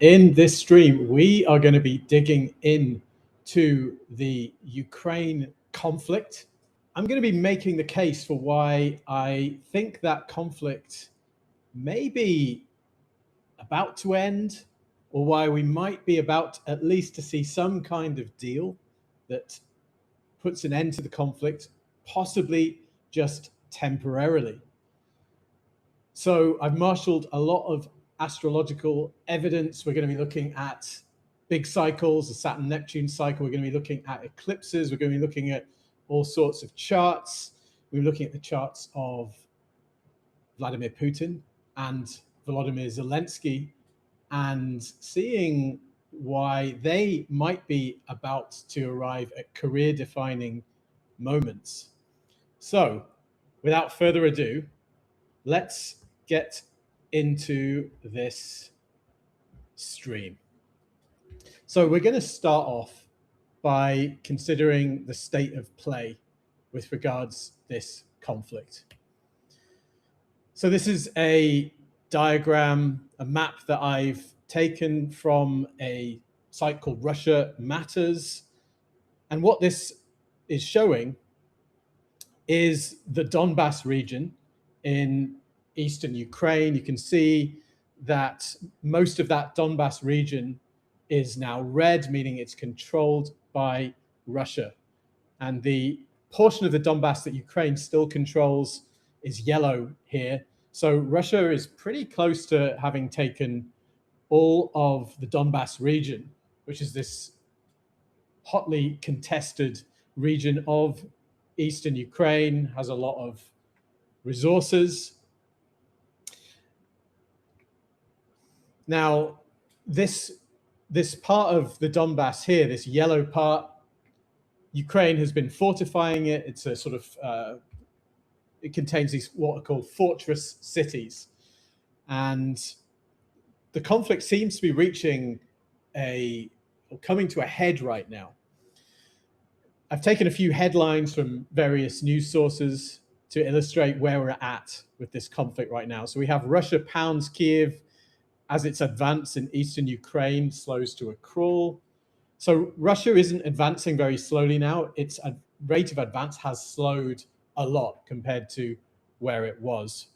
In this stream, we are going to be digging into the Ukraine conflict. I'm going to be making the case for why I think that conflict may be about to end, or why we might be about at least to see some kind of deal that puts an end to the conflict, possibly just temporarily. So I've marshaled a lot of astrological evidence. We're going to be looking at big cycles, the Saturn-Neptune cycle. We're going to be looking at eclipses. We're going to be looking at all sorts of charts. We're looking at the charts of Vladimir Putin and Volodymyr Zelensky and seeing why they might be about to arrive at career-defining moments. So, without further ado, let's get into this stream. So we're going to start off by considering the state of play with regards this conflict. So this is a diagram, a map that I've taken from a site called Russia Matters. And what this is showing is the Donbass region in eastern Ukraine. You can see that most of that Donbass region is now red, meaning it's controlled by Russia. And the portion of the Donbass that Ukraine still controls is yellow here. So Russia is pretty close to having taken all of the Donbass region, which is this hotly contested region of eastern Ukraine, has a lot of resources. Now, this part of the Donbass here, this yellow part, Ukraine has been fortifying it. It's a sort of, it contains these what are called fortress cities. And the conflict seems to be reaching coming to a head right now. I've taken a few headlines from various news sources to illustrate where we're at with this conflict right now. So we have Russia pounds Kiev as its advance in eastern Ukraine slows to a crawl. So Russia isn't advancing very slowly now. Its rate of advance has slowed a lot compared to where it was.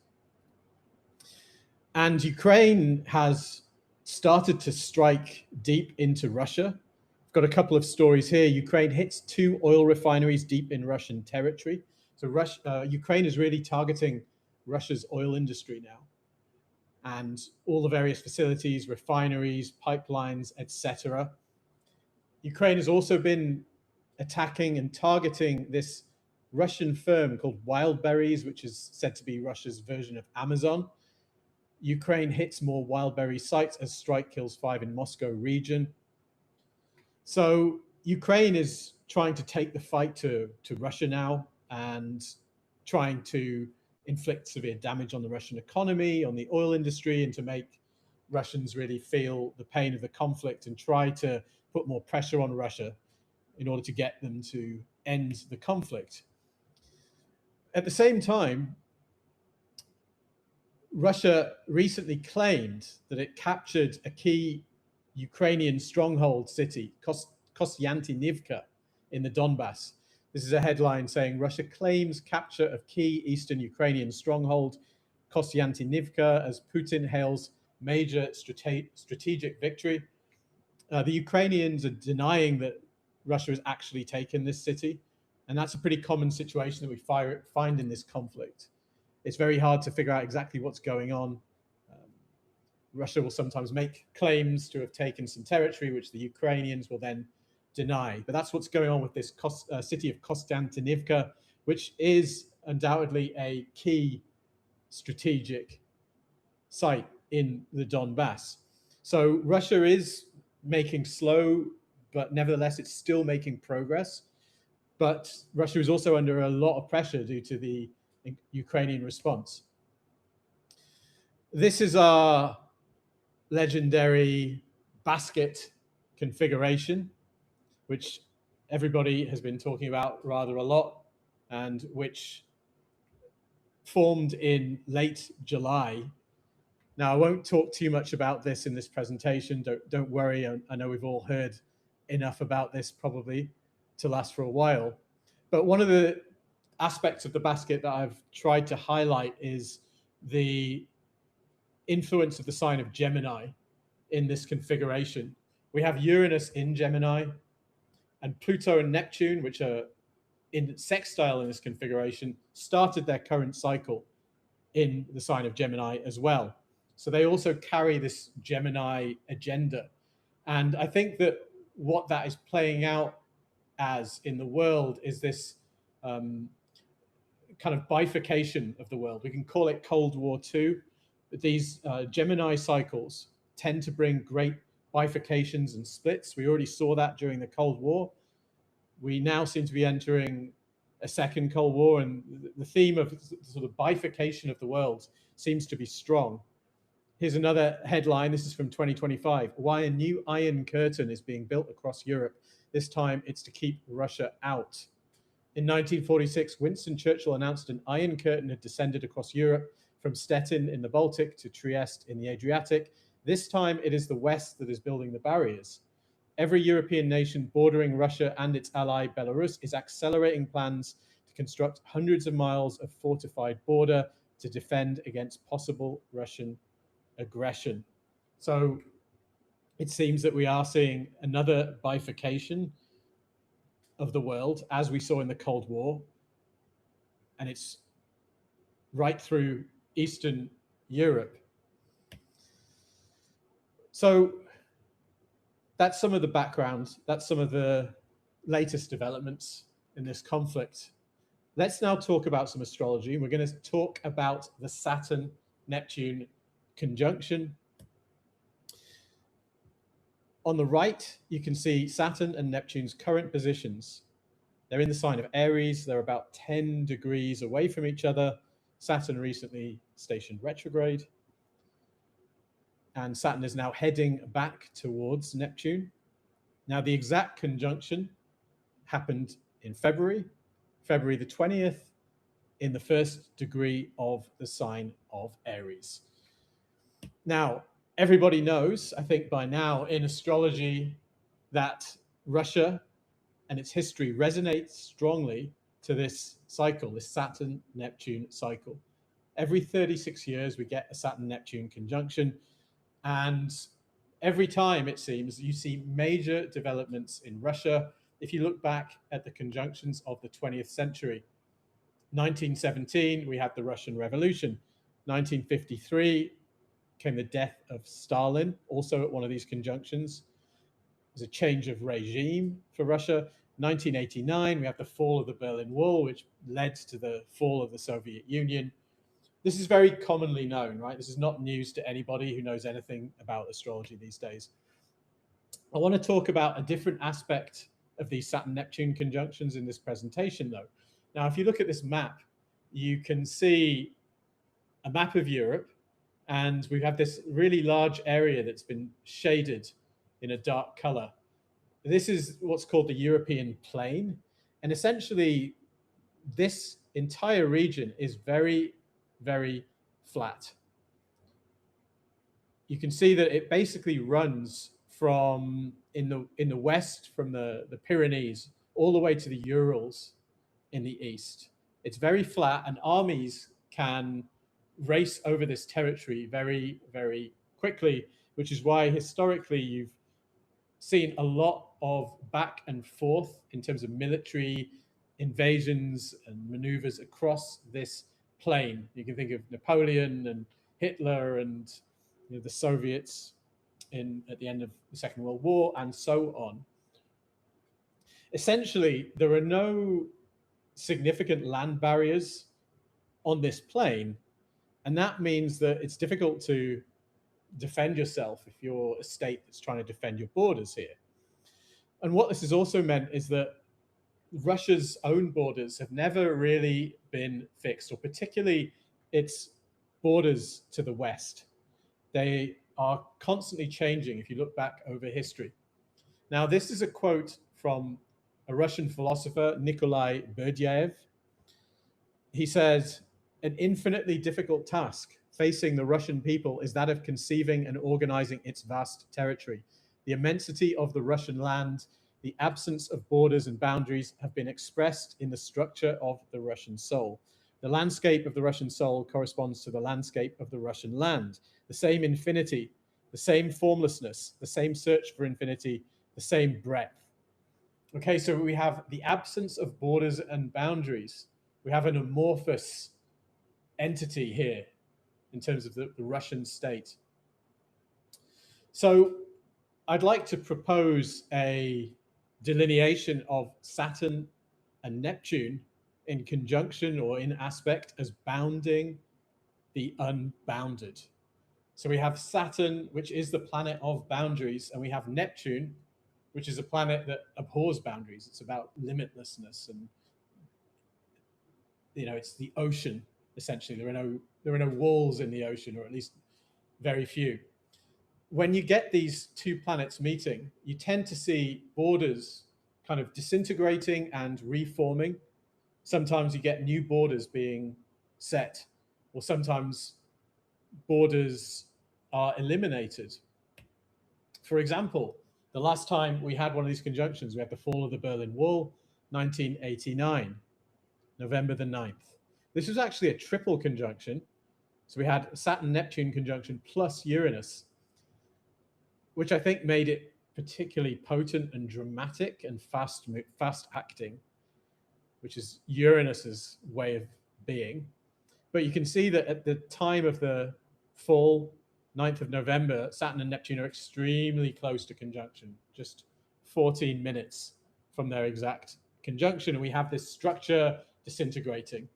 And Ukraine has started to strike deep into Russia. I've got a couple of stories here. Ukraine hits 2 oil refineries deep in Russian territory. So Ukraine is really targeting Russia's oil industry now, and all the various facilities, refineries, pipelines, etc. Ukraine has also been attacking and targeting this Russian firm called Wildberries, which is said to be Russia's version of Amazon. Ukraine hits more Wildberry sites as strike kills 5 in Moscow region. So Ukraine is trying to take the fight to Russia now and trying to inflict severe damage on the Russian economy, on the oil industry, and to make Russians really feel the pain of the conflict and try to put more pressure on Russia in order to get them to end the conflict. At the same time, Russia recently claimed that it captured a key Ukrainian stronghold city, Kostyantynivka, in the Donbass. This is a headline saying Russia claims capture of key eastern Ukrainian stronghold, Kostyantynivka, as Putin hails major strategic victory. The Ukrainians are denying that Russia has actually taken this city, and that's a pretty common situation that we find in this conflict. It's very hard to figure out exactly what's going on. Russia will sometimes make claims to have taken some territory, which the Ukrainians will then deny. But that's what's going on with this city of Kostyantynivka, which is undoubtedly a key strategic site in the Donbass. So Russia is making slow, but nevertheless, it's still making progress. But Russia is also under a lot of pressure due to the Ukrainian response. This is our legendary basket configuration, which everybody has been talking about rather a lot, and which formed in late July Now, I won't talk too much about this in this presentation. Don't worry. I know we've all heard enough about this probably to last for a while. But one of the aspects of the basket that I've tried to highlight is the influence of the sign of Gemini in this configuration. We have Uranus in Gemini, and Pluto and Neptune, which are in sextile in this configuration, started their current cycle in the sign of Gemini as well. So they also carry this Gemini agenda. And I think that what that is playing out as in the world is this kind of bifurcation of the world. We can call it Cold War II. These Gemini cycles tend to bring great bifurcations and splits. We already saw that during the Cold War. We now seem to be entering a second Cold War, and the theme of sort of bifurcation of the world seems to be strong. Here's another headline. This is from 2025. Why a new Iron Curtain is being built across Europe. This time it's to keep Russia out. In 1946, Winston Churchill announced an Iron Curtain had descended across Europe from Stettin in the Baltic to Trieste in the Adriatic. This time it is the West that is building the barriers. Every European nation bordering Russia and its ally Belarus is accelerating plans to construct hundreds of miles of fortified border to defend against possible Russian aggression. So it seems that we are seeing another bifurcation of the world, as we saw in the Cold War, and it's right through Eastern Europe. So that's some of the background. That's some of the latest developments in this conflict. Let's now talk about some astrology. We're going to talk about the Saturn-Neptune conjunction. On the right, you can see Saturn and Neptune's current positions. They're in the sign of Aries. They're about 10 degrees away from each other. Saturn recently stationed retrograde. And Saturn is now heading back towards Neptune. Now, the exact conjunction happened in February the 20th, in the first degree of the sign of Aries. Now, everybody knows, I think by now in astrology, that Russia and its history resonates strongly to this cycle, this Saturn-Neptune cycle. Every 36 years, we get a Saturn-Neptune conjunction. And every time, it seems, you see major developments in Russia. If you look back at the conjunctions of the 20th century, 1917, we had the Russian Revolution. 1953 came the death of Stalin, also at one of these conjunctions. There's a change of regime for Russia. 1989, we have the fall of the Berlin Wall, which led to the fall of the Soviet Union. This is very commonly known, right? This is not news to anybody who knows anything about astrology these days. I want to talk about a different aspect of these Saturn-Neptune conjunctions in this presentation, though. Now, if you look at this map, you can see a map of Europe, and we have this really large area that's been shaded in a dark color. This is what's called the European plain. And essentially, this entire region is very, very flat. You can see that it basically runs from in the west, from the Pyrenees all the way to the Urals in the east. It's very flat, and armies can race over this territory very, very quickly, which is why historically you've seen a lot of back and forth in terms of military invasions and maneuvers across this plain. You can think of Napoleon and Hitler and the Soviets at the end of the Second World War and so on. Essentially, there are no significant land barriers on this plain, and that means that it's difficult to defend yourself if you're a state that's trying to defend your borders here. And what this has also meant is that Russia's own borders have never really been fixed, or particularly its borders to the west. They are constantly changing if you look back over history. Now, this is a quote from a Russian philosopher, Nikolai Berdyaev. He says, "An infinitely difficult task facing the Russian people is that of conceiving and organizing its vast territory. The immensity of the Russian land, the absence of borders and boundaries have been expressed in the structure of the Russian soul. The landscape of the Russian soul corresponds to the landscape of the Russian land. The same infinity, the same formlessness, the same search for infinity, the same breadth. Okay, so we have the absence of borders and boundaries. We have an amorphous entity here in terms of the Russian state. So I'd like to propose a delineation of Saturn and Neptune in conjunction or in aspect as bounding the unbounded. So we have Saturn, which is the planet of boundaries, and we have Neptune, which is a planet that abhors boundaries. It's about limitlessness, and it's the ocean essentially. There are no walls in the ocean, or at least very few. When you get these two planets meeting, you tend to see borders kind of disintegrating and reforming. Sometimes you get new borders being set, or sometimes borders are eliminated. For example, the last time we had one of these conjunctions, we had the fall of the Berlin Wall, 1989, November the 9th. This was actually a triple conjunction. So we had Saturn-Neptune conjunction plus Uranus, which I think made it particularly potent and dramatic and fast acting, which is Uranus's way of being. But you can see that at the time of the fall, 9th of November, Saturn and Neptune are extremely close to conjunction, just 14 minutes from their exact conjunction. And we have this structure disintegrating.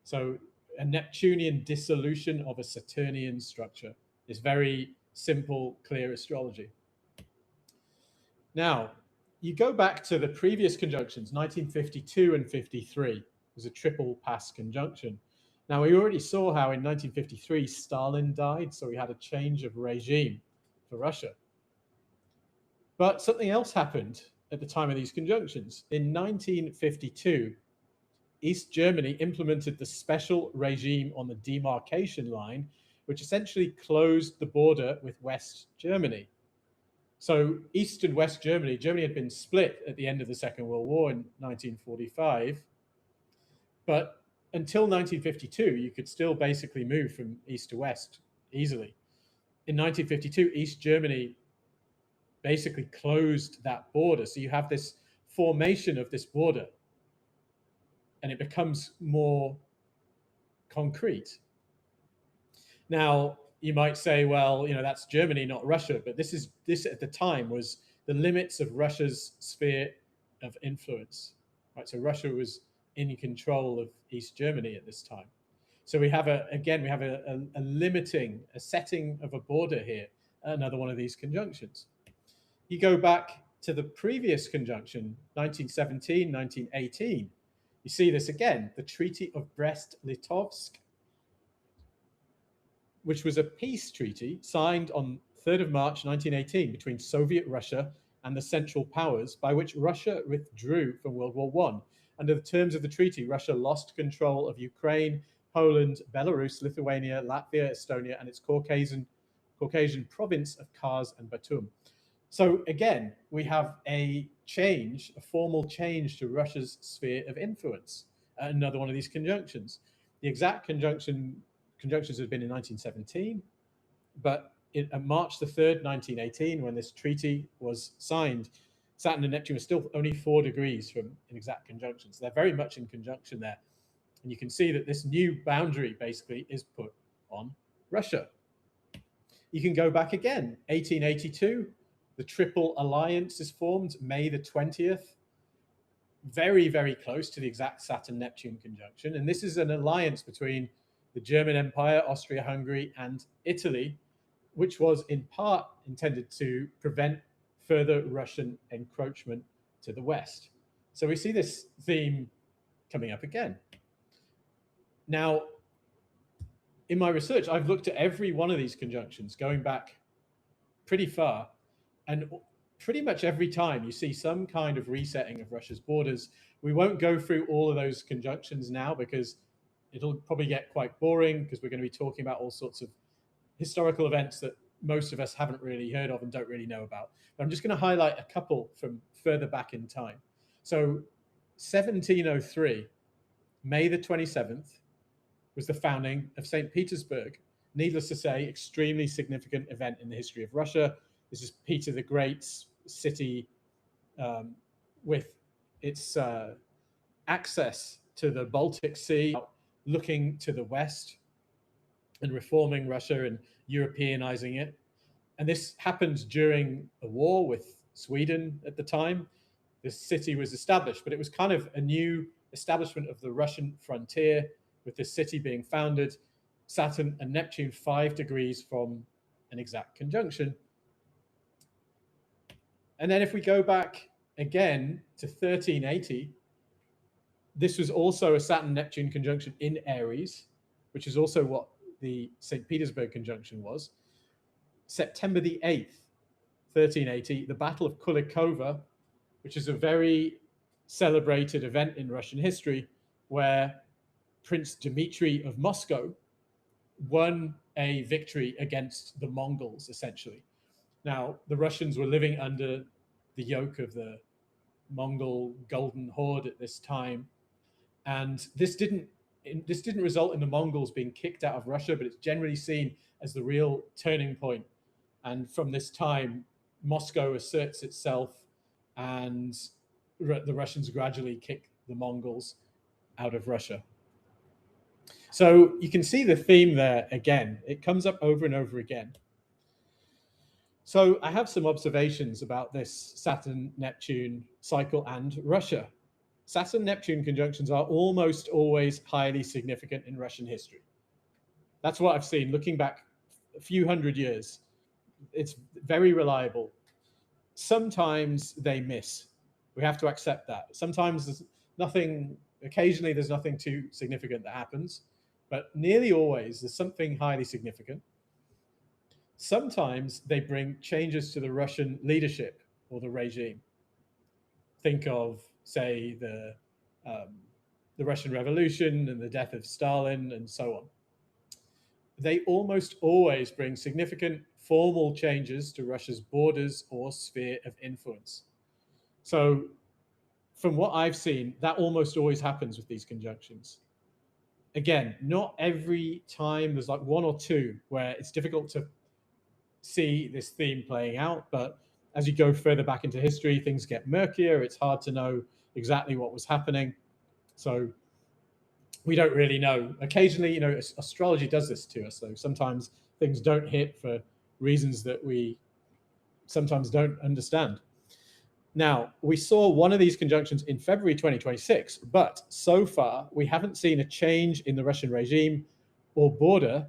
So a Neptunian dissolution of a Saturnian structure is very simple, clear astrology. Now, you go back to the previous conjunctions, 1952 and 53. It was a triple pass conjunction. Now, we already saw how in 1953 Stalin died, so we had a change of regime for Russia. But something else happened at the time of these conjunctions. In 1952, East Germany implemented the special regime on the demarcation line, which essentially closed the border with West Germany. So East and West Germany had been split at the end of the Second World War in 1945. But until 1952, you could still basically move from east to west easily. In 1952, East Germany basically closed that border. So you have this formation of this border, and it becomes more concrete. Now, you might say, well, that's Germany, not Russia. But this at the time was the limits of Russia's sphere of influence, right? So Russia was in control of East Germany at this time. So we have a limiting, a setting of a border here, another one of these conjunctions. You go back to the previous conjunction, 1917, 1918. You see this again, the Treaty of Brest-Litovsk, which was a peace treaty signed on 3rd of March 1918 between Soviet Russia and the Central Powers, by which Russia withdrew from World War I. Under the terms of the treaty, Russia lost control of Ukraine, Poland, Belarus, Lithuania, Latvia, Estonia, and its Caucasian province of Kars and Batum. So again, we have a formal change to Russia's sphere of influence. Another one of these conjunctions. The exact conjunctions had been in 1917, but on March the 3rd, 1918, when this treaty was signed, Saturn and Neptune are still only 4 degrees from an exact conjunction. So they're very much in conjunction there. And you can see that this new boundary basically is put on Russia. You can go back again, 1882, the Triple Alliance is formed, May the 20th, very, very close to the exact Saturn-Neptune conjunction. And this is an alliance between the German Empire, Austria-Hungary, and Italy, which was in part intended to prevent further Russian encroachment to the West. So we see this theme coming up again. Now, in my research, I've looked at every one of these conjunctions going back pretty far, and pretty much every time you see some kind of resetting of Russia's borders. We won't go through all of those conjunctions now because it'll probably get quite boring because we're going to be talking about all sorts of historical events that most of us haven't really heard of and don't really know about. But I'm just going to highlight a couple from further back in time. So 1703, May the 27th, was the founding of St. Petersburg. Needless to say, extremely significant event in the history of Russia. This is Peter the Great's city with its access to the Baltic Sea, looking to the west and reforming Russia and Europeanizing it. And this happened during a war with Sweden at the time. This city was established, but it was kind of a new establishment of the Russian frontier, with this city being founded, Saturn and Neptune 5 degrees from an exact conjunction. And then if we go back again to 1380, this was also a Saturn-Neptune conjunction in Aries, which is also what the St. Petersburg conjunction was. September the 8th, 1380, the Battle of Kulikovo, which is a very celebrated event in Russian history, where Prince Dmitry of Moscow won a victory against the Mongols, essentially. Now, the Russians were living under the yoke of the Mongol Golden Horde at this time, and this didn't result in the Mongols being kicked out of Russia, but it's generally seen as the real turning point. And from this time, Moscow asserts itself, and the Russians gradually kick the Mongols out of Russia. So you can see the theme there again. It comes up over and over again. So I have some observations about this Saturn-Neptune cycle and Russia. Saturn-Neptune conjunctions are almost always highly significant in Russian history. That's what I've seen looking back a few hundred years. It's very reliable. Sometimes they miss. We have to accept that. Sometimes there's nothing, occasionally there's nothing too significant that happens, but nearly always there's something highly significant. Sometimes they bring changes to the Russian leadership or the regime. Think of, say, the Russian Revolution and the death of Stalin and so on. They almost always bring significant formal changes to Russia's borders or sphere of influence. So from what I've seen, that almost always happens with these conjunctions. Again, not every time. There's like one or two where it's difficult to see this theme playing out, but as you go further back into history, things get murkier. It's hard to know exactly what was happening. So we don't really know. Occasionally, astrology does this to us, though. Sometimes things don't hit for reasons that we sometimes don't understand. Now, we saw one of these conjunctions in February 2026, but so far we haven't seen a change in the Russian regime or border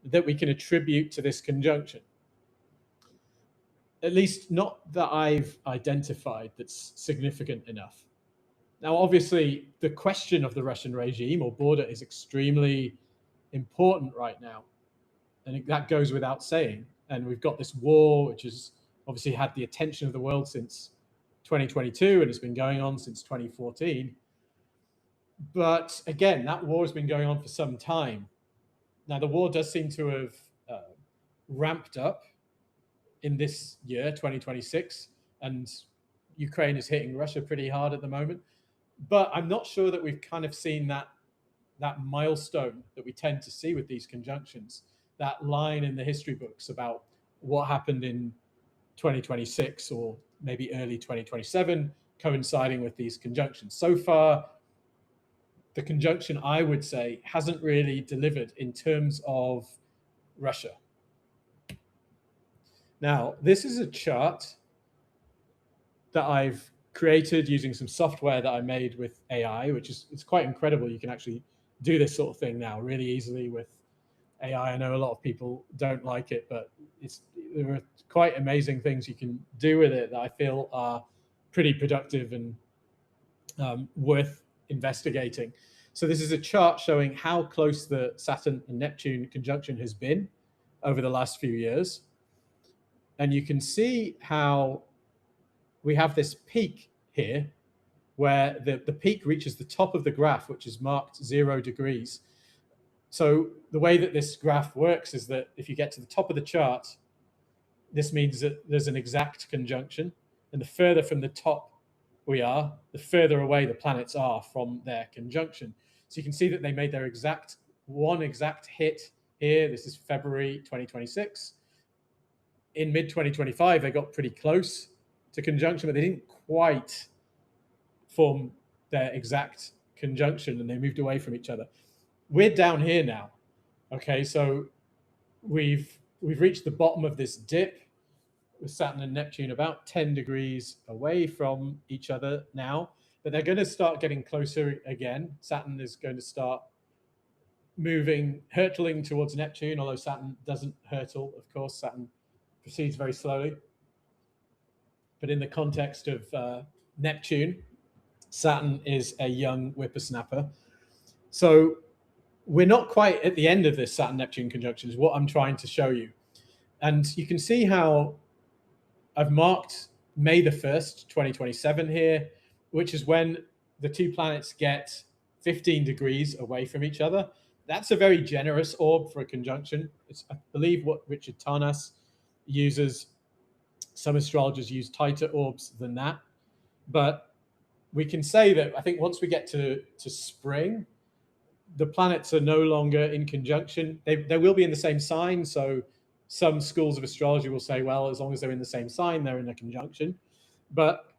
that we can attribute to this conjunction. At least not that I've identified that's significant enough. Now, obviously, the question of the Russian regime or border is extremely important right now. And that goes without saying. And we've got this war, which has obviously had the attention of the world since 2022, and it's been going on since 2014. But again, that war has been going on for some time. Now, the war does seem to have ramped up in this year, 2026, and Ukraine is hitting Russia pretty hard at the moment. But I'm not sure that we've kind of seen that milestone that we tend to see with these conjunctions, that line in the history books about what happened in 2026 or maybe early 2027 coinciding with these conjunctions. So far, the conjunction, I would say, hasn't really delivered in terms of Russia. Now, this is a chart that I've created using some software that I made with AI, which is it's quite incredible. You can actually do this sort of thing now really easily with AI. I know a lot of people don't like it, but there are quite amazing things you can do with it that I feel are pretty productive and worth investigating. So this is a chart showing how close the Saturn and Neptune conjunction has been over the last few years. And you can see how we have this peak here where the peak reaches the top of the graph, which is marked 0 degrees. So the way that this graph works is that if you get to the top of the chart, this means that there's an exact conjunction. And the further from the top we are, the further away the planets are from their conjunction. So you can see that they made their one exact hit here. This is February 2026. In mid-2025, they got pretty close to conjunction, but they didn't quite form their exact conjunction, and they moved away from each other. We're down here now. Okay, so we've reached the bottom of this dip with Saturn and Neptune about 10 degrees away from each other now, but they're going to start getting closer again. Saturn is going to start hurtling towards Neptune, although Saturn doesn't hurtle, of course. Saturn proceeds very slowly. But in the context of Neptune, Saturn is a young whippersnapper. So we're not quite at the end of this Saturn-Neptune conjunction, is what I'm trying to show you. And you can see how I've marked May the 1st, 2027 here, which is when the two planets get 15 degrees away from each other. That's a very generous orb for a conjunction. It's, I believe, what Richard Tarnas uses. Some astrologers use tighter orbs than that. But we can say that I think once we get to spring, the planets are no longer in conjunction. They will be in the same sign. So some schools of astrology will say, well, as long as they're in the same sign, they're in a conjunction. But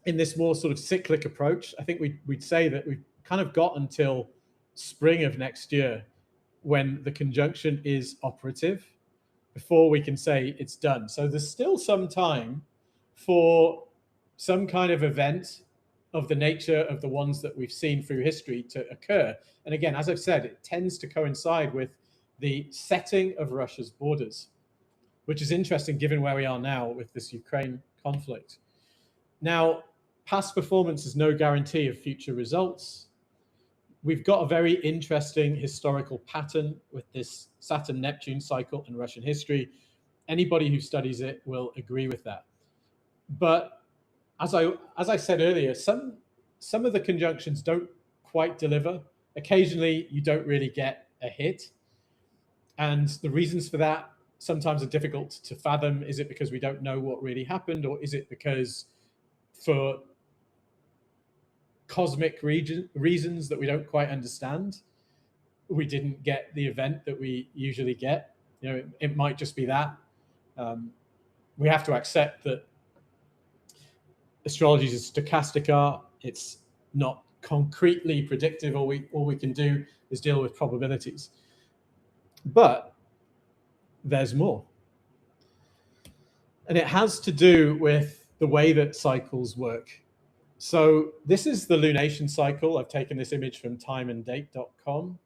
in this more sort of cyclic approach, I think we'd say that we've kind of got until spring of next year when the conjunction is operative before we can say it's done. So there's still some time for some kind of event of the nature of the ones that we've seen through history to occur. And again, as I've said, it tends to coincide with the setting of Russia's borders, which is interesting given where we are now with this Ukraine conflict. Now, past performance is no guarantee of future results. We've got a very interesting historical pattern with this Saturn-Neptune cycle in Russian history. Anybody who studies it will agree with that. But as I said earlier, some of the conjunctions don't quite deliver. Occasionally, you don't really get a hit. And the reasons for that sometimes are difficult to fathom. Is it because we don't know what really happened, or is it because for cosmic reasons that we don't quite understand, we didn't get the event that we usually get? You know, it might just be that. We have to accept that astrology is a stochastic art. It's not concretely predictive. All we can do is deal with probabilities. But there's more. And it has to do with the way that cycles work. So this is the lunation cycle. I've taken this image from timeanddate.com.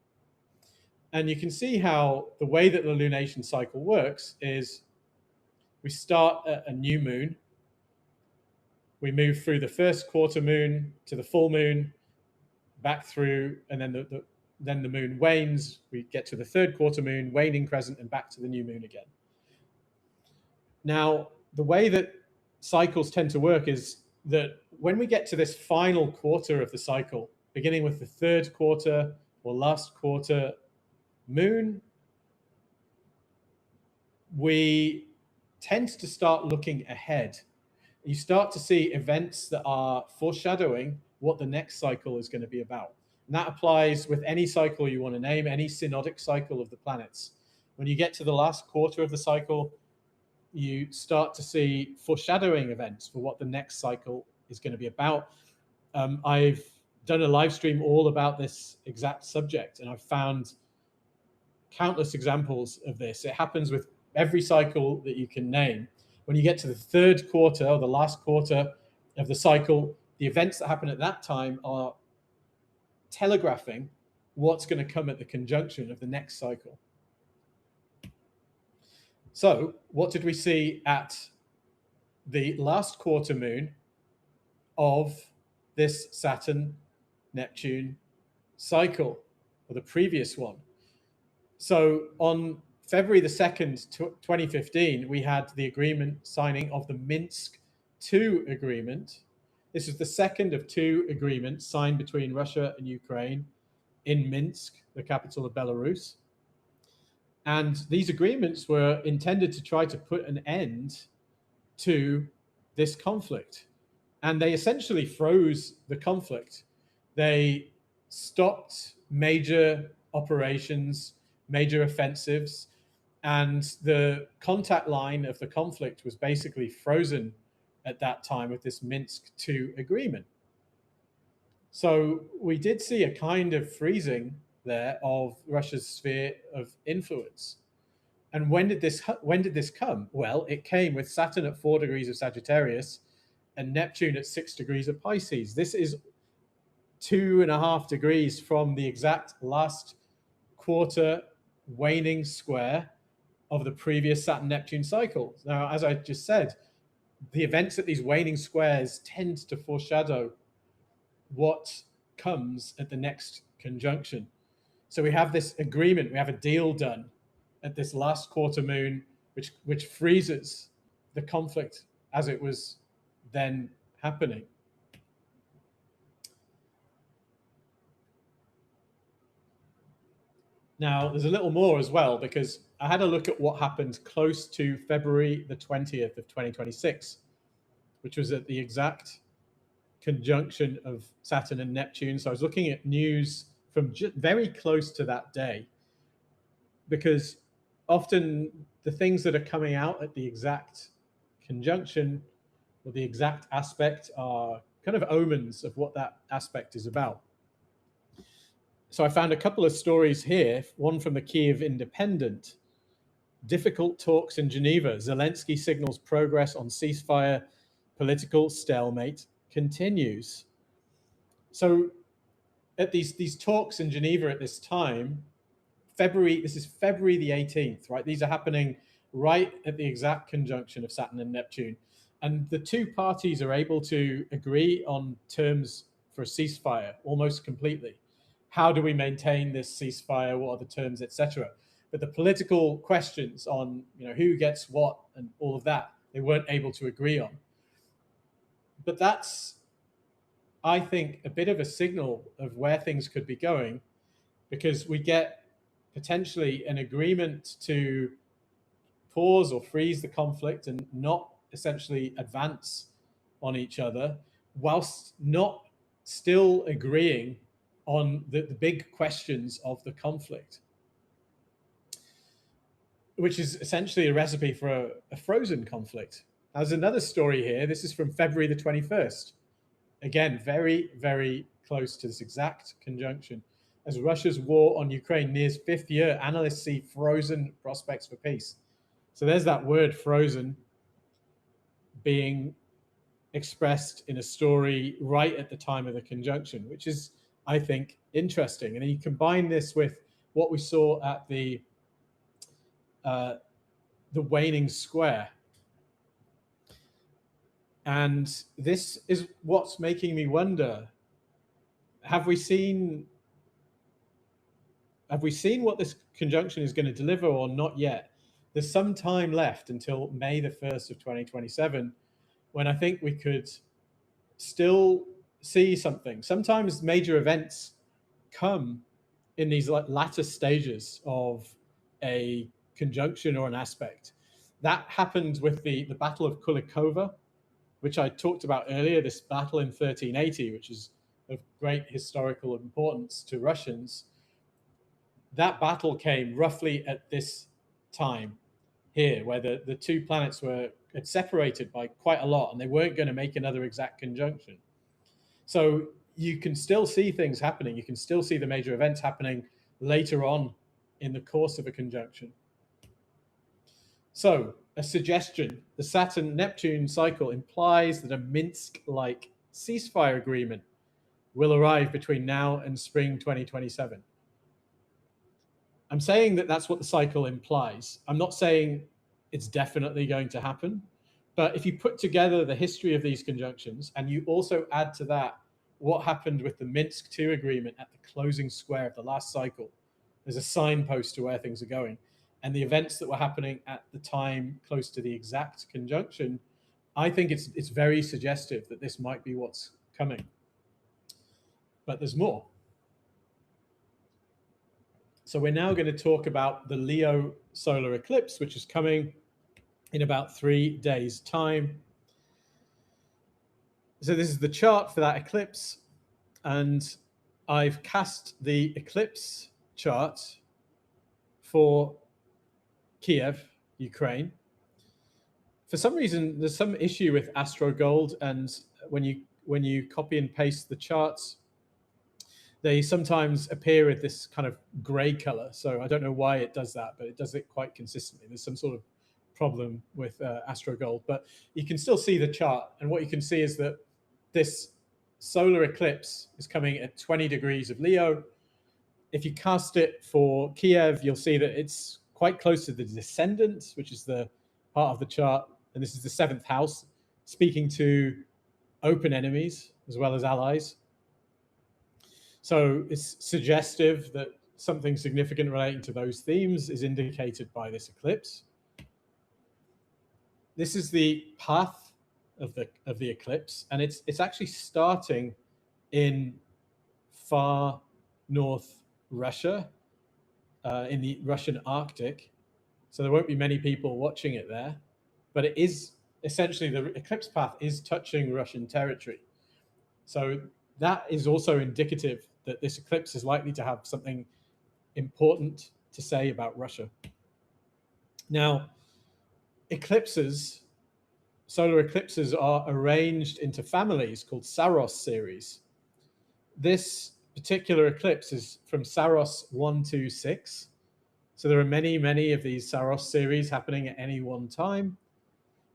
And you can see how the way that the lunation cycle works is we start at a new moon. We move through the first quarter moon to the full moon, back through, and then the moon wanes. We get to the third quarter moon, waning crescent, and back to the new moon again. Now, the way that cycles tend to work is that when we get to this final quarter of the cycle, beginning with the third quarter or last quarter moon, we tend to start looking ahead. You start to see events that are foreshadowing what the next cycle is going to be about. And that applies with any cycle you want to name, any synodic cycle of the planets. When you get to the last quarter of the cycle, you start to see foreshadowing events for what the next cycle is going to be about. I've done a live stream all about this exact subject, and I've found countless examples of this. It happens with every cycle that you can name. When you get to the third quarter or the last quarter of the cycle, the events that happen at that time are telegraphing what's going to come at the conjunction of the next cycle. So what did we see at the last quarter moon of this Saturn-Neptune cycle, or the previous one? So on February the 2nd, 2015, we had the agreement signing of the Minsk II agreement. This is the second of two agreements signed between Russia and Ukraine in Minsk, the capital of Belarus. And these agreements were intended to try to put an end to this conflict. And they essentially froze the conflict. They stopped major operations, major offensives, and the contact line of the conflict was basically frozen at that time with this Minsk II agreement. So we did see a kind of freezing there of Russia's sphere of influence. And when did this come? Well, it came with Saturn at 4 degrees of Sagittarius and Neptune at 6 degrees of Pisces. This is 2.5 degrees from the exact last quarter waning square of the previous Saturn-Neptune cycle. Now, as I just said, the events at these waning squares tend to foreshadow what comes at the next conjunction. So we have this agreement, we have a deal done at this last quarter moon, which freezes the conflict as it was then happening. Now, there's a little more as well, because I had a look at what happened close to February the 20th of 2026, which was at the exact conjunction of Saturn and Neptune. So I was looking at news from very close to that day, because often the things that are coming out at the exact conjunction or the exact aspect are kind of omens of what that aspect is about. So I found a couple of stories here, one from the Kiev Independent. Difficult talks in Geneva. Zelensky signals progress on ceasefire. Political stalemate continues. So at these talks in Geneva at this time, this is February the 18th, right? These are happening right at the exact conjunction of Saturn and Neptune. And the two parties are able to agree on terms for a ceasefire almost completely. How do we maintain this ceasefire? What are the terms, etc.? But the political questions on, who gets what and all of that, they weren't able to agree on. But that's, I think, a bit of a signal of where things could be going, because we get potentially an agreement to pause or freeze the conflict and not essentially advance on each other, whilst not still agreeing on the big questions of the conflict, which is essentially a recipe for a frozen conflict. There's another story here. This is from February the 21st. Again, very, very close to this exact conjunction. As Russia's war on Ukraine nears 5th year, analysts see frozen prospects for peace. So there's that word frozen being expressed in a story right at the time of the conjunction, which is, I think, interesting. And then you combine this with what we saw at the waning square. And this is what's making me wonder, have we seen what this conjunction is going to deliver or not yet? There's some time left until May the 1st of 2027, when I think we could still see something. Sometimes major events come in these latter stages of a conjunction or an aspect. That happened with the Battle of Kulikova, which I talked about earlier, this battle in 1380, which is of great historical importance to Russians. That battle came roughly at this time here, where the two planets had separated by quite a lot, and they weren't going to make another exact conjunction. So you can still see things happening. You can still see the major events happening later on in the course of a conjunction. So a suggestion: the Saturn-Neptune cycle implies that a Minsk-like ceasefire agreement will arrive between now and spring 2027. I'm saying that that's what the cycle implies. I'm not saying it's definitely going to happen, but if you put together the history of these conjunctions and you also add to that what happened with the Minsk II agreement at the closing square of the last cycle, there's a signpost to where things are going. And the events that were happening at the time close to the exact conjunction, I think it's very suggestive that this might be what's coming. But there's more. So we're now going to talk about the Leo solar eclipse, which is coming in about 3 days' time. So this is the chart for that eclipse, and I've cast the eclipse chart for Kiev, Ukraine. For some reason, there's some issue with Astrogold, and when you copy and paste the charts, they sometimes appear with this kind of gray color. So I don't know why it does that, but it does it quite consistently. There's some sort of problem with Astrogold, but you can still see the chart. And what you can see is that this solar eclipse is coming at 20 degrees of Leo. If you cast it for Kiev, you'll see that it's quite close to the descendant, which is the part of the chart. And this is the 7th house, speaking to open enemies as well as allies. So it's suggestive that something significant relating to those themes is indicated by this eclipse. This is the path of the eclipse, and it's actually starting in far north Russia, in the Russian Arctic. So there won't be many people watching it there, but it is essentially, the eclipse path is touching Russian territory. So that is also indicative that this eclipse is likely to have something important to say about Russia. Now, eclipses, solar eclipses, are arranged into families called Saros series. This particular eclipse is from Saros 126. So there are many, many of these Saros series happening at any one time.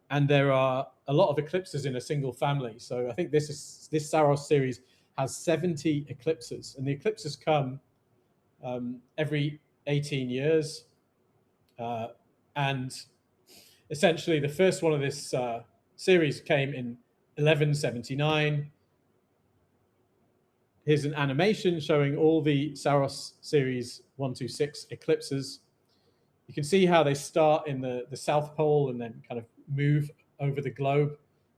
And there are a lot of eclipses in a single family. So I think this Saros series has 70 eclipses, and the eclipses come every 18 years. And essentially, the first one of this series came in 1179. Here's an animation showing all the Saros series 126 eclipses. You can see how they start in the South Pole and then kind of move over the globe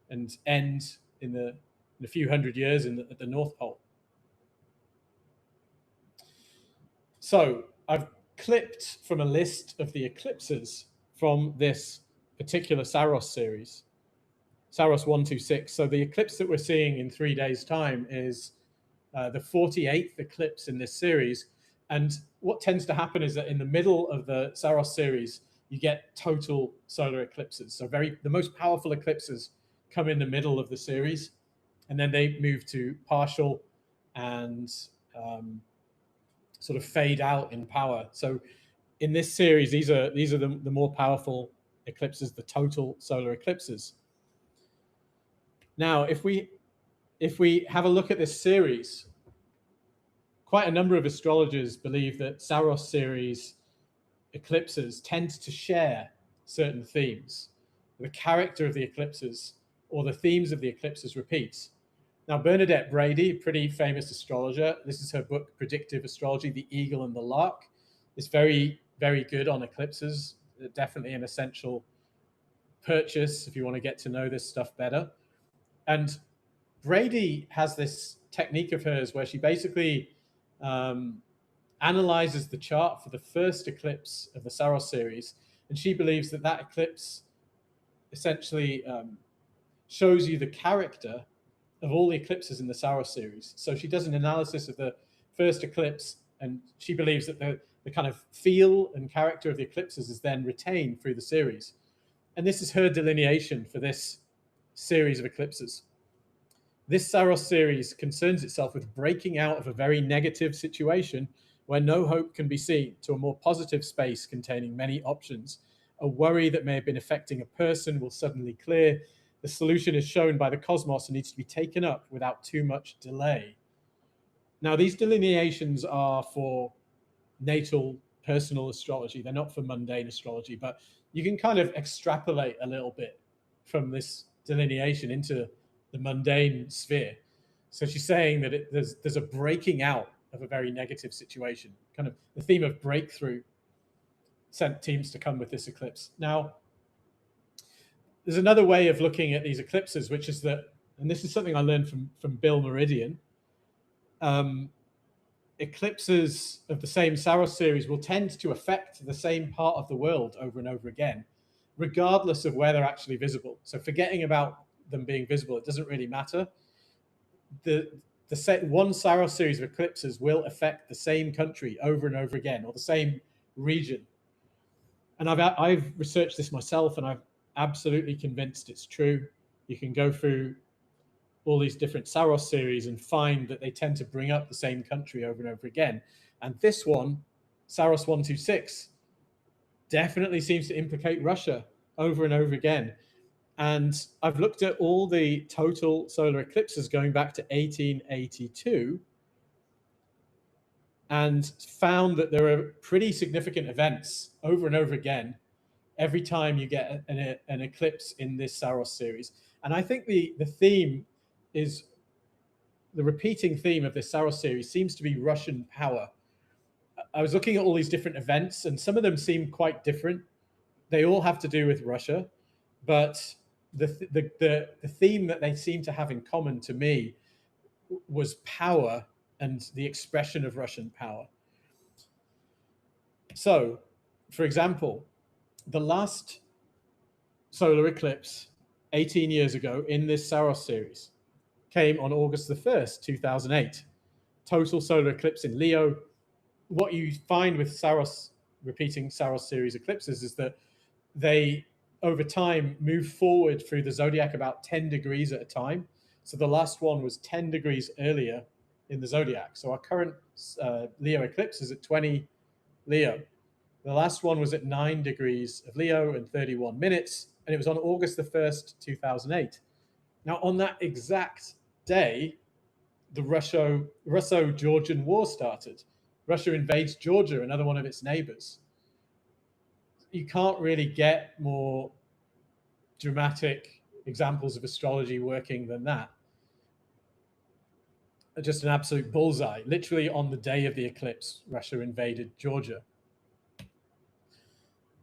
and end in a few hundred years at the North Pole. So I've clipped from a list of the eclipses from this particular Saros series, Saros 126. So the eclipse that we're seeing in 3 days' time is the 48th eclipse in this series. And what tends to happen is that in the middle of the Saros series, you get total solar eclipses. So the most powerful eclipses come in the middle of the series, and then they move to partial and sort of fade out in power. So in this series, these are the more powerful eclipses, the total solar eclipses. Now, if we have a look at this series, quite a number of astrologers believe that Saros series eclipses tend to share certain themes. The character of the eclipses or the themes of the eclipses repeats. Now, Bernadette Brady, pretty famous astrologer, this is her book, Predictive Astrology, The Eagle and the Lark. It's very, very good on eclipses. Definitely an essential purchase if you want to get to know this stuff better. And Brady has this technique of hers where she basically analyzes the chart for the first eclipse of the Saros series, and she believes that eclipse essentially shows you the character of all the eclipses in the Saros series. So she does an analysis of the first eclipse, and she believes that the kind of feel and character of the eclipses is then retained through the series. And this is her delineation for this series of eclipses. This Saros series concerns itself with breaking out of a very negative situation where no hope can be seen to a more positive space containing many options. A worry that may have been affecting a person will suddenly clear. The solution is shown by the cosmos and needs to be taken up without too much delay. Now, these delineations are for natal personal astrology. They're not for mundane astrology, but you can kind of extrapolate a little bit from this delineation into the mundane sphere. So she's saying that there's a breaking out of a very negative situation, kind of the theme of breakthrough sent teams to come with this eclipse. Now, there's another way of looking at these eclipses, which is that, and this is something I learned from Bill Meridian, eclipses of the same Saros series will tend to affect the same part of the world over and over again, regardless of where they're actually visible. So forgetting about them being visible, it doesn't really matter. The one Saros series of eclipses will affect the same country over and over again, or the same region. And I've researched this myself, and I'm absolutely convinced it's true. You can go through all these different Saros series and find that they tend to bring up the same country over and over again. And this one, Saros 126, definitely seems to implicate Russia over and over again. And I've looked at all the total solar eclipses going back to 1882 and found that there are pretty significant events over and over again every time you get an eclipse in this Saros series. And I think the theme is, the repeating theme of this Saros series seems to be Russian power. I was looking at all these different events, and some of them seem quite different. They all have to do with Russia, but the theme that they seem to have in common to me was power and the expression of Russian power. So, for example, the last solar eclipse 18 years ago in this Saros series came on August the 1st, 2008. Total solar eclipse in Leo. What you find with Saros, repeating Saros series eclipses, is that they, over time, move forward through the zodiac about 10 degrees at a time. So the last one was 10 degrees earlier in the zodiac. So our current Leo eclipse is at 20 Leo. The last one was at 9 degrees of Leo and 31 minutes, and it was on August the 1st, 2008. Now, on that exact day, the Russo-Georgian War started. Russia invades Georgia, another one of its neighbors. You can't really get more dramatic examples of astrology working than that. Just an absolute bullseye. Literally on the day of the eclipse, Russia invaded Georgia.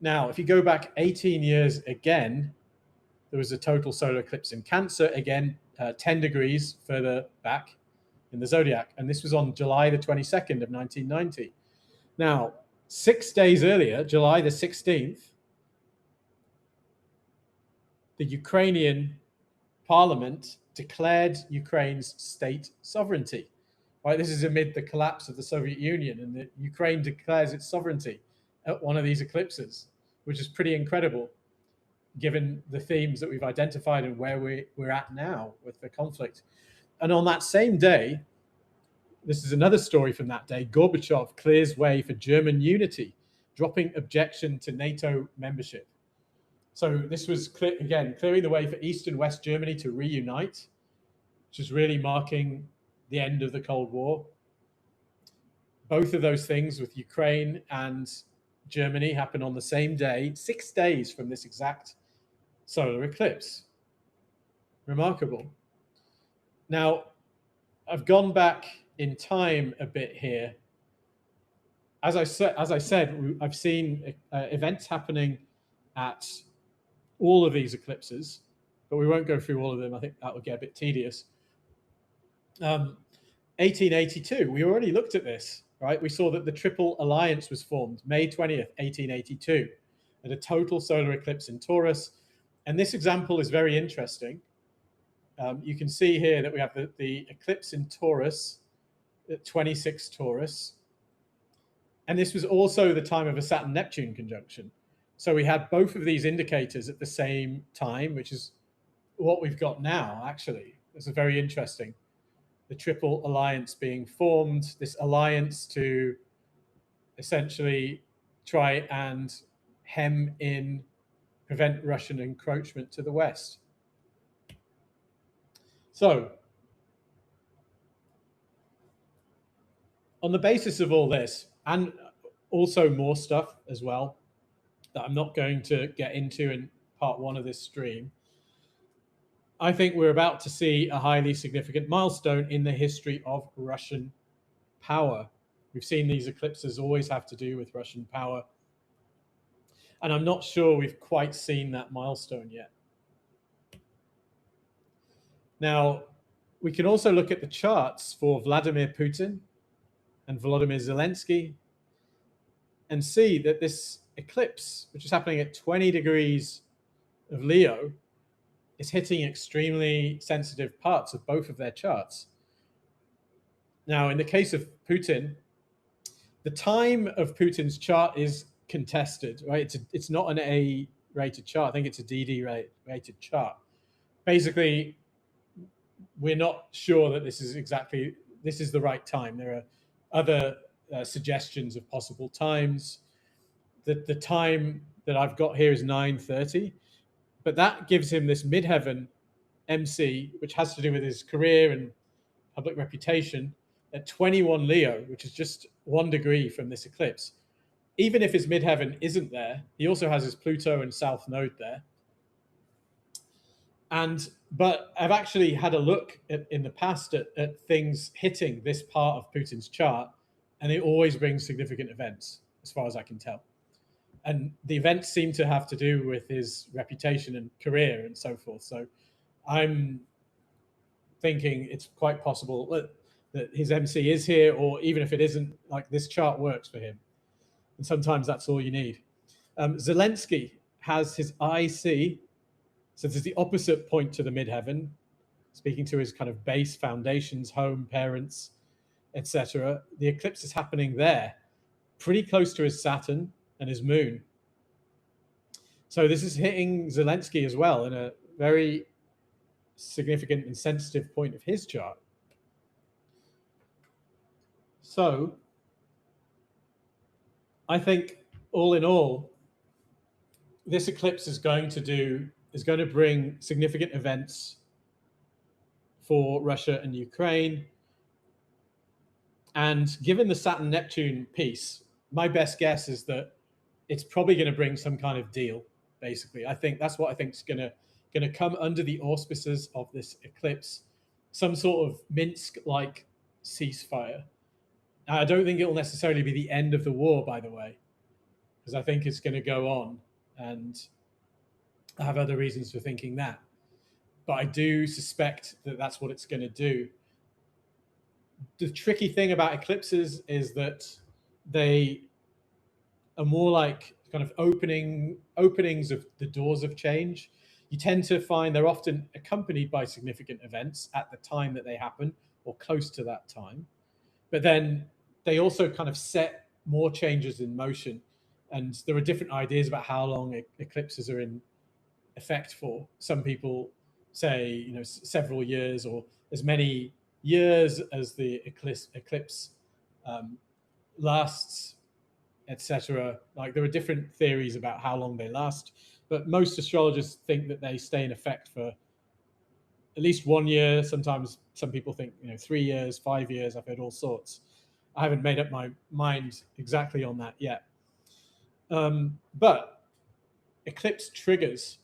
Now, if you go back 18 years again, there was a total solar eclipse in Cancer, again, 10 degrees further back in the zodiac. And this was on July the 22nd of 1990. Now, 6 days earlier, July the 16th, the Ukrainian parliament declared Ukraine's state sovereignty. Right, this is amid the collapse of the Soviet Union, and the Ukraine declares its sovereignty at one of these eclipses, which is pretty incredible, given the themes that we've identified and where we're at now with the conflict. And on that same day, this is another story from that day, Gorbachev clears way for German unity, dropping objection to NATO membership. So this was, again, clearing the way for East and West Germany to reunite, which is really marking the end of the Cold War. Both of those things with Ukraine and Germany happen on the same day, 6 days from this exact solar eclipse. Remarkable. Now, I've gone back in time a bit here. As I said, I've seen events happening at all of these eclipses, but we won't go through all of them. I think that would get a bit tedious. 1882, we already looked at this, right? We saw that the Triple Alliance was formed May 20th, 1882, at a total solar eclipse in Taurus. And this example is very interesting. You can see here that we have the eclipse in Taurus, at 26 Taurus. And this was also the time of a Saturn-Neptune conjunction. So we had both of these indicators at the same time, which is what we've got now, actually. This is very interesting. The Triple Alliance being formed, this alliance to essentially try and hem in, prevent Russian encroachment to the West. So, on the basis of all this, and also more stuff as well, that I'm not going to get into in part one of this stream, I think we're about to see a highly significant milestone in the history of Russian power. We've seen these eclipses always have to do with Russian power. And I'm not sure we've quite seen that milestone yet. Now, we can also look at the charts for Vladimir Putin and Volodymyr Zelensky, and see that this eclipse, which is happening at 20 degrees of Leo, is hitting extremely sensitive parts of both of their charts. Now, in the case of Putin, the time of Putin's chart is contested, right? It's not an A-rated chart. I think it's a DD-rated chart. Basically, we're not sure that this is the right time. There are other suggestions of possible times. The time that I've got here is 9:30, but that gives him this midheaven MC, which has to do with his career and public reputation, at 21 Leo, which is just 1 degree from this eclipse. Even if his midheaven isn't there, he also has his Pluto and South Node there. But I've actually had a look in the past at things hitting this part of Putin's chart, and it always brings significant events, as far as I can tell. And the events seem to have to do with his reputation and career and so forth. So I'm thinking it's quite possible that his MC is here, or even if it isn't, like, this chart works for him. And sometimes that's all you need. Zelensky has his IC, so this is the opposite point to the midheaven, speaking to his kind of base, foundations, home, parents, etc. The eclipse is happening there, pretty close to his Saturn and his moon. So this is hitting Zelensky as well in a very significant and sensitive point of his chart. So I think all in all, this eclipse is going to bring significant events for Russia and Ukraine. And given the Saturn-Neptune piece, my best guess is that it's probably going to bring some kind of deal, basically. I think that's what I think is going to come under the auspices of this eclipse, some sort of Minsk-like ceasefire. I don't think it will necessarily be the end of the war, by the way, because I think it's going to go on, and I have other reasons for thinking that. But I do suspect that that's what it's going to do. The tricky thing about eclipses is that they are more like kind of openings of the doors of change. You tend to find they're often accompanied by significant events at the time that they happen or close to that time. But then they also kind of set more changes in motion. And there are different ideas about how long eclipses are in effect for. Some people say, several years or as many years as the eclipse lasts, etc. Like, there are different theories about how long they last, but most astrologers think that they stay in effect for at least 1 year. Sometimes some people think 3 years, 5 years. I've heard all sorts. I haven't made up my mind exactly on that yet. But eclipse triggers.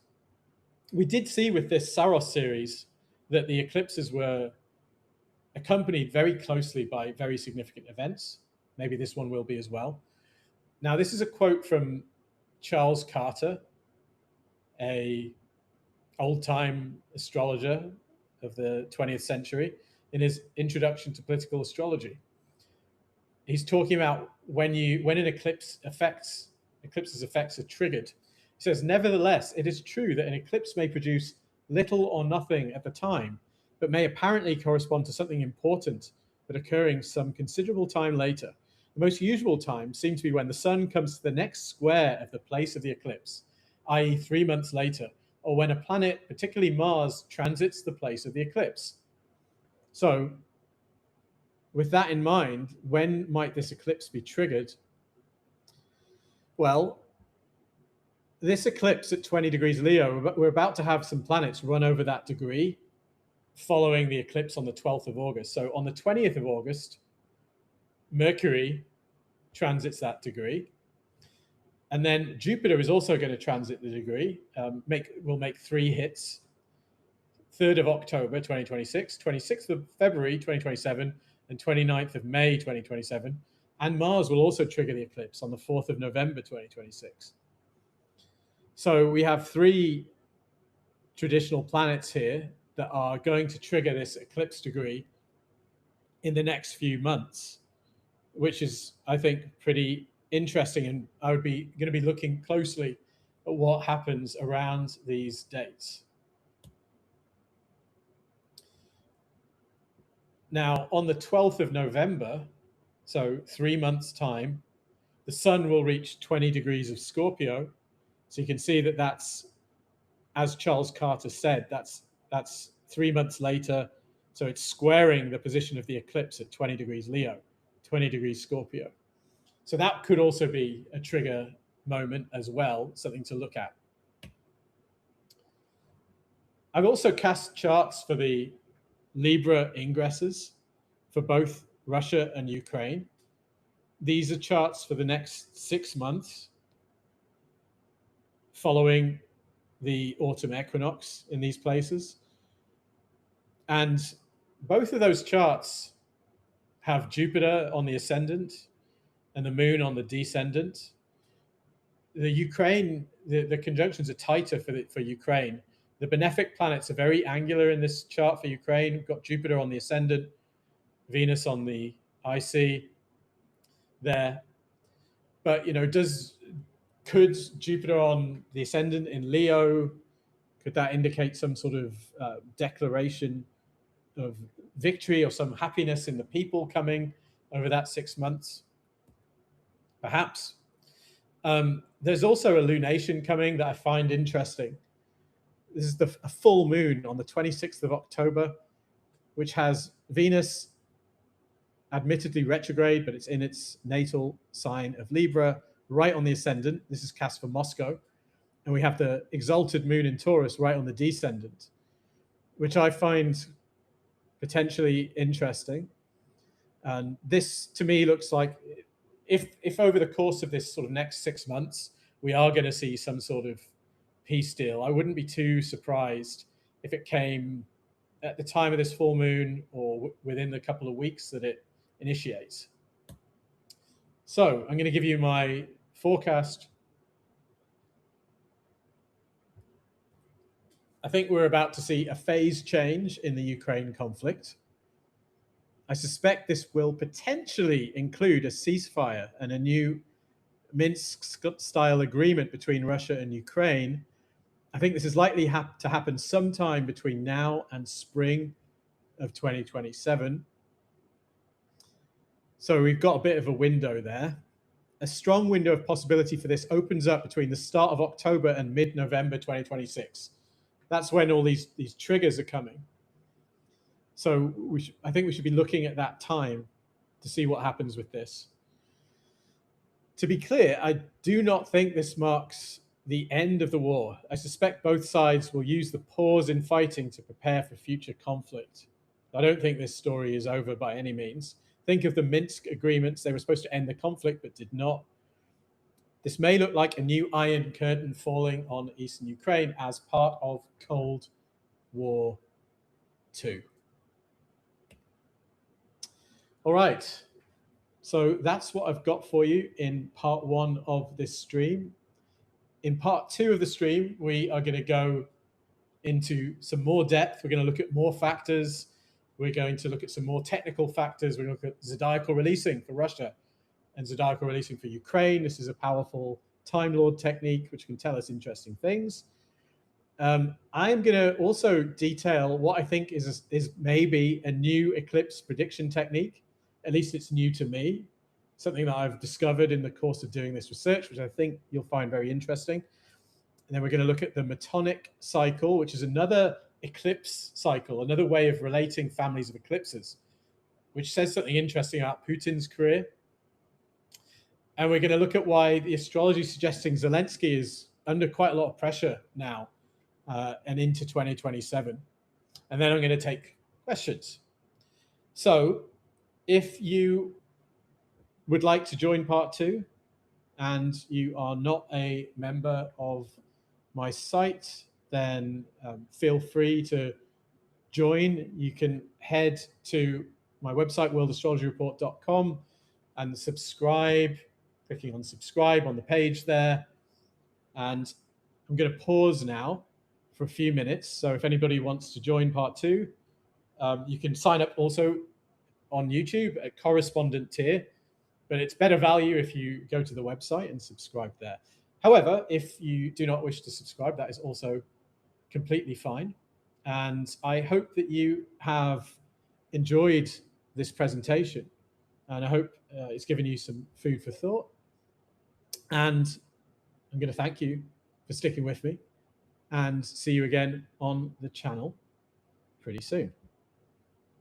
We did see with this Saros series that the eclipses were accompanied very closely by very significant events. Maybe this one will be as well. Now, this is a quote from Charles Carter, a old-time astrologer of the 20th century, in his Introduction to Political Astrology. He's talking about when an eclipse's effects are triggered. He says, nevertheless, it is true that an eclipse may produce little or nothing at the time, but may apparently correspond to something important, but occurring some considerable time later. The most usual time seems to be when the sun comes to the next square of the place of the eclipse, i.e. 3 months later, or when a planet, particularly Mars, transits the place of the eclipse. So, with that in mind, when might this eclipse be triggered? Well, this eclipse at 20 degrees Leo, we're about to have some planets run over that degree following the eclipse on the 12th of August. So on the 20th of August, Mercury transits that degree. And then Jupiter is also going to transit the degree, will make 3 hits. 3rd of October, 2026, 26th of February, 2027, and 29th of May, 2027. And Mars will also trigger the eclipse on the 4th of November, 2026. So we have 3 traditional planets here that are going to trigger this eclipse degree in the next few months. which is, I think, pretty interesting. And I would be going to be looking closely at what happens around these dates. Now, on the 12th of November, so 3 months' time, the sun will reach 20 degrees of Scorpio. So you can see that that's, as Charles Carter said, that's 3 months later. So it's squaring the position of the eclipse at 20 degrees Leo, 20 degrees Scorpio. So that could also be a trigger moment as well, something to look at. I've also cast charts for the Libra ingresses for both Russia and Ukraine. These are charts for the next 6 months following the autumn equinox in these places. And both of those charts have Jupiter on the ascendant and the moon on the descendant. The Ukraine, the conjunctions are tighter for Ukraine. The benefic planets are very angular in this chart for Ukraine. We've got Jupiter on the ascendant, Venus on the IC there. But, you know, could Jupiter on the ascendant in Leo, could that indicate some sort of declaration of victory or some happiness in the people coming over that 6 months? Perhaps. There's also a lunation coming that I find interesting. This is a full moon on the 26th of October, which has Venus admittedly retrograde, but it's in its natal sign of Libra, right on the ascendant. This is cast for Moscow. And we have the exalted moon in Taurus right on the descendant, which I find potentially interesting. And this, to me, looks like if over the course of this sort of next 6 months, we are going to see some sort of peace deal, I wouldn't be too surprised if it came at the time of this full moon or within the couple of weeks that it initiates. So I'm going to give you my forecast. I think we're about to see a phase change in the Ukraine conflict. I suspect this will potentially include a ceasefire and a new Minsk-style agreement between Russia and Ukraine. I think this is likely to happen sometime between now and spring of 2027. So we've got a bit of a window there. A strong window of possibility for this opens up between the start of October and mid-November 2026. That's when all these triggers are coming. So I think we should be looking at that time to see what happens with this. To be clear, I do not think this marks the end of the war. I suspect both sides will use the pause in fighting to prepare for future conflict. I don't think this story is over by any means. Think of the Minsk agreements. They were supposed to end the conflict, but did not. This may look like a new Iron Curtain falling on eastern Ukraine as part of Cold War II. All right. So that's what I've got for you in part 1 of this stream. In part 2 of the stream, we are going to go into some more depth. We're going to look at more factors. We're going to look at some more technical factors. We're going to look at zodiacal releasing for Russia and zodiacal releasing for Ukraine. This is a powerful Time Lord technique, which can tell us interesting things. I'm going to also detail what I think is maybe a new eclipse prediction technique. At least it's new to me, something that I've discovered in the course of doing this research, which I think you'll find very interesting. And then we're going to look at the Metonic cycle, which is another eclipse cycle, another way of relating families of eclipses, which says something interesting about Putin's career. And we're going to look at why the astrology suggesting Zelensky is under quite a lot of pressure now and into 2027. And then I'm going to take questions. So if you would like to join part 2 and you are not a member of my site, then feel free to join. You can head to my website, worldastrologyreport.com, and subscribe, clicking on subscribe on the page there. And I'm going to pause now for a few minutes. So if anybody wants to join part 2, you can sign up also on YouTube at correspondent tier. but it's better value if you go to the website and subscribe there. However, if you do not wish to subscribe, that is also completely fine. And I hope that you have enjoyed this presentation, and I hope it's given you some food for thought. And I'm going to thank you for sticking with me, and see you again on the channel pretty soon.